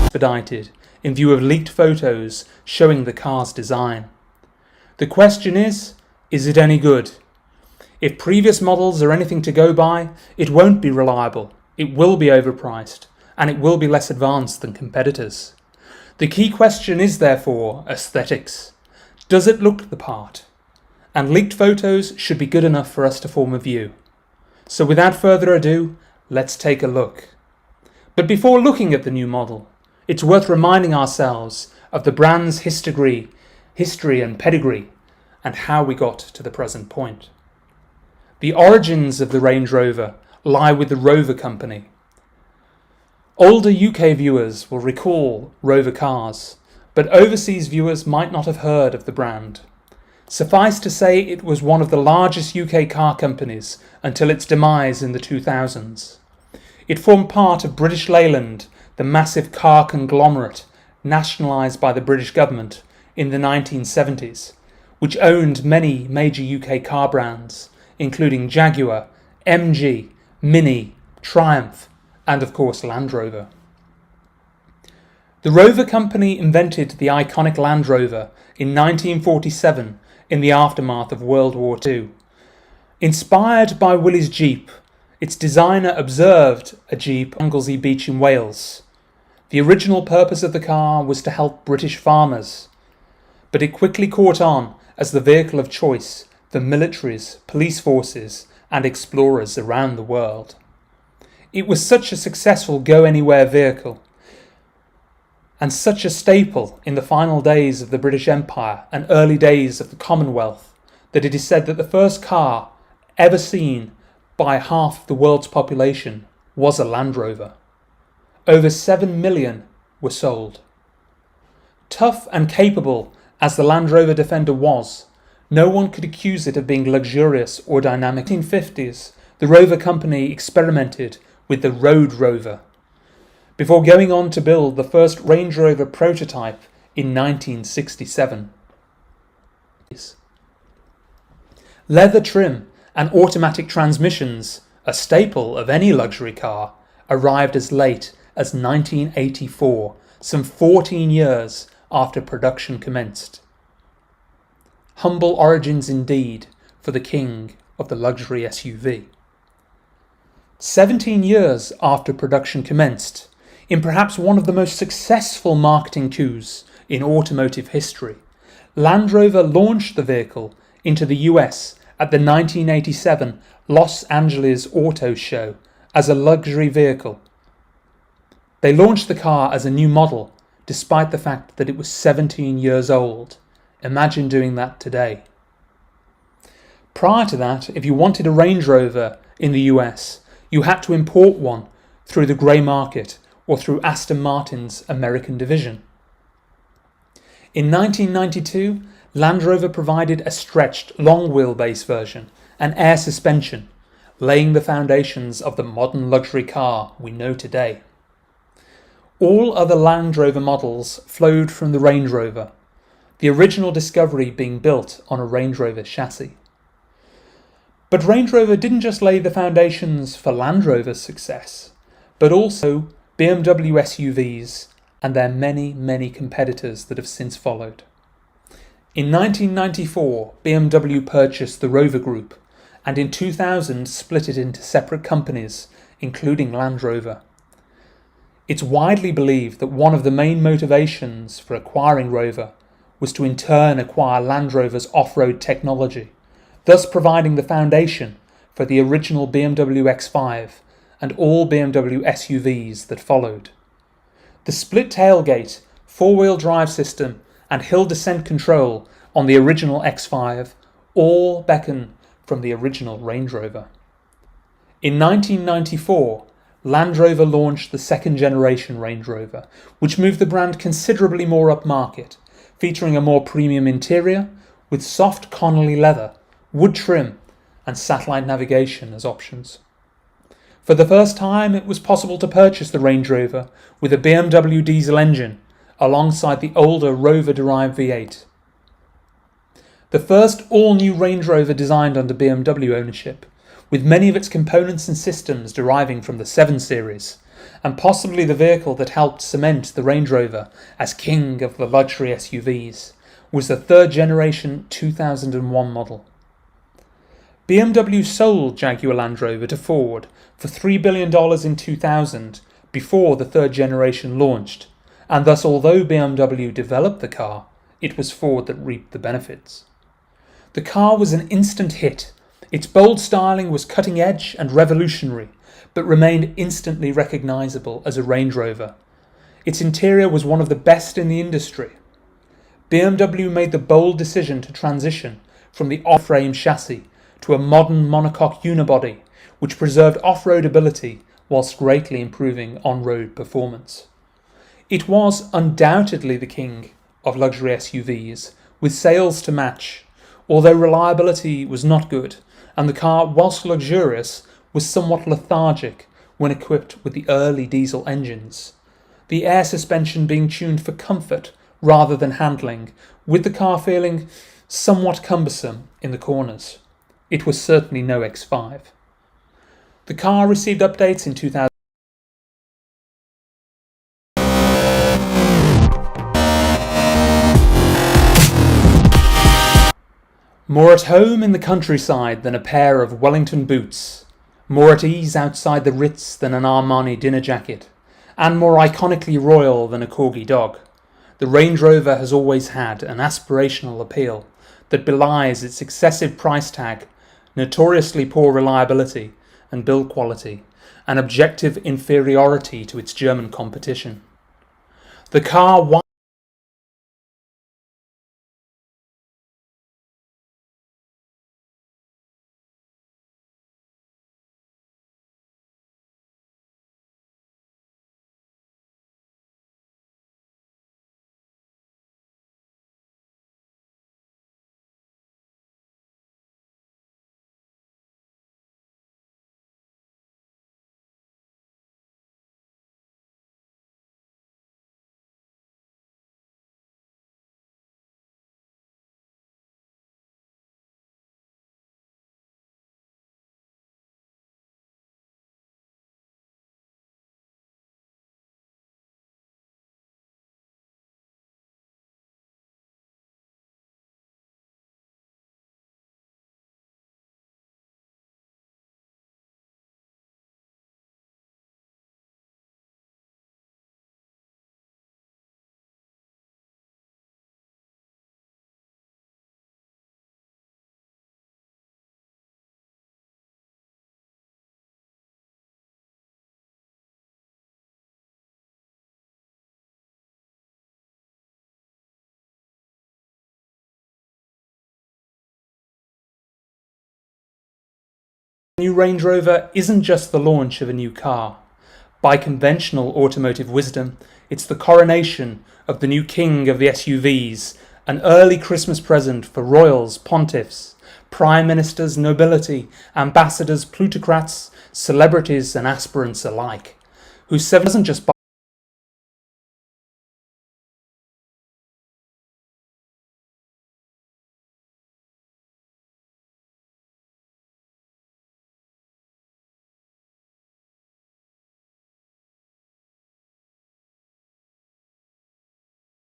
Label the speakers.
Speaker 1: expedited in view of leaked photos showing the car's design. The question is it any good? If previous models are anything to go by, it won't be reliable, it will be overpriced, and it will be less advanced than competitors. The key question is therefore aesthetics. Does it look the part? And leaked photos should be good enough for us to form a view. So without further ado, let's take a look. But before looking at the new model, it's worth reminding ourselves of the brand's history and pedigree, and how we got to the present point. The origins of the Range Rover lie with the Rover company. Older UK viewers will recall Rover cars, but overseas viewers might not have heard of the brand. Suffice to say, it was one of the largest UK car companies until its demise in the 2000s. It formed part of British Leyland, the massive car conglomerate nationalised by the British government in the 1970s, which owned many major UK car brands, including Jaguar, MG, Mini, Triumph, and of course Land Rover. The Rover company invented the iconic Land Rover in 1947 in the aftermath of World War II. Inspired by Willys Jeep, its designer observed a Jeep on Anglesey Beach in Wales. The original purpose of the car was to help British farmers, but it quickly caught on as the vehicle of choice for militaries, police forces, and explorers around the world. It was such a successful go-anywhere vehicle and such a staple in the final days of the British Empire and early days of the Commonwealth that it is said that the first car ever seen by half the world's population was a Land Rover. Over 7 million were sold. Tough and capable as the Land Rover Defender was, no one could accuse it of being luxurious or dynamic. In the 1950s, the Rover company experimented with the Road Rover, before going on to build the first Range Rover prototype in 1967. Leather trim and automatic transmissions, a staple of any luxury car, arrived as late as 1984, some 14 years after production commenced. Humble origins indeed for the king of the luxury SUV. 17 years after production commenced, in perhaps one of the most successful marketing coups in automotive history, Land Rover launched the vehicle into the US at the 1987 Los Angeles Auto Show as a luxury vehicle. They launched the car as a new model, despite the fact that it was 17 years old. Imagine doing that today. Prior to that, if you wanted a Range Rover in the US, you had to import one through the grey market or through Aston Martin's American division. In 1992, Land Rover provided a stretched long wheelbase version and air suspension, laying the foundations of the modern luxury car we know today. All other Land Rover models flowed from the Range Rover, the original discovery being built on a Range Rover chassis. But Range Rover didn't just lay the foundations for Land Rover's success, but also BMW SUVs and their many, many competitors that have since followed. In 1994, BMW purchased the Rover Group, and in 2000 split it into separate companies, including Land Rover. It's widely believed that one of the main motivations for acquiring Rover was to in turn acquire Land Rover's off-road technology, thus providing the foundation for the original BMW X5 and all BMW SUVs that followed. The split tailgate, four-wheel drive system and hill descent control on the original X5 all beckon from the original Range Rover. In 1994, Land Rover launched the second generation Range Rover, which moved the brand considerably more upmarket, featuring a more premium interior with soft Connolly leather, wood trim and satellite navigation as options. For the first time, it was possible to purchase the Range Rover with a BMW diesel engine alongside the older Rover-derived V8. The first all-new Range Rover designed under BMW ownership, with many of its components and systems deriving from the 7 Series, and possibly the vehicle that helped cement the Range Rover as king of the luxury SUVs, was the third generation 2001 model. BMW sold Jaguar Land Rover to Ford for $3 billion in 2000 before the third generation launched, and thus although BMW developed the car, it was Ford that reaped the benefits. The car was an instant hit. Its bold styling was cutting edge and revolutionary, but remained instantly recognisable as a Range Rover. Its interior was one of the best in the industry. BMW made the bold decision to transition from the off-frame chassis to a modern monocoque unibody, which preserved off-road ability whilst greatly improving on-road performance. It was undoubtedly the king of luxury SUVs, with sales to match, although reliability was not good, and the car, whilst luxurious, was somewhat lethargic when equipped with the early diesel engines, the air suspension being tuned for comfort rather than handling, with the car feeling somewhat cumbersome in the corners. It was certainly no X5. The car received updates in 2000. More at home in the countryside than a pair of Wellington boots, more at ease outside the Ritz than an Armani dinner jacket, and more iconically royal than a corgi dog, the Range Rover has always had an aspirational appeal that belies its excessive price tag, notoriously poor reliability and build quality, and objective inferiority to its German competition. The car new Range Rover isn't just the launch of a new car. By conventional automotive wisdom, it's the coronation of the new king of the SUVs, an early Christmas present for royals, pontiffs, prime ministers, nobility, ambassadors, plutocrats, celebrities and aspirants alike, who doesn't just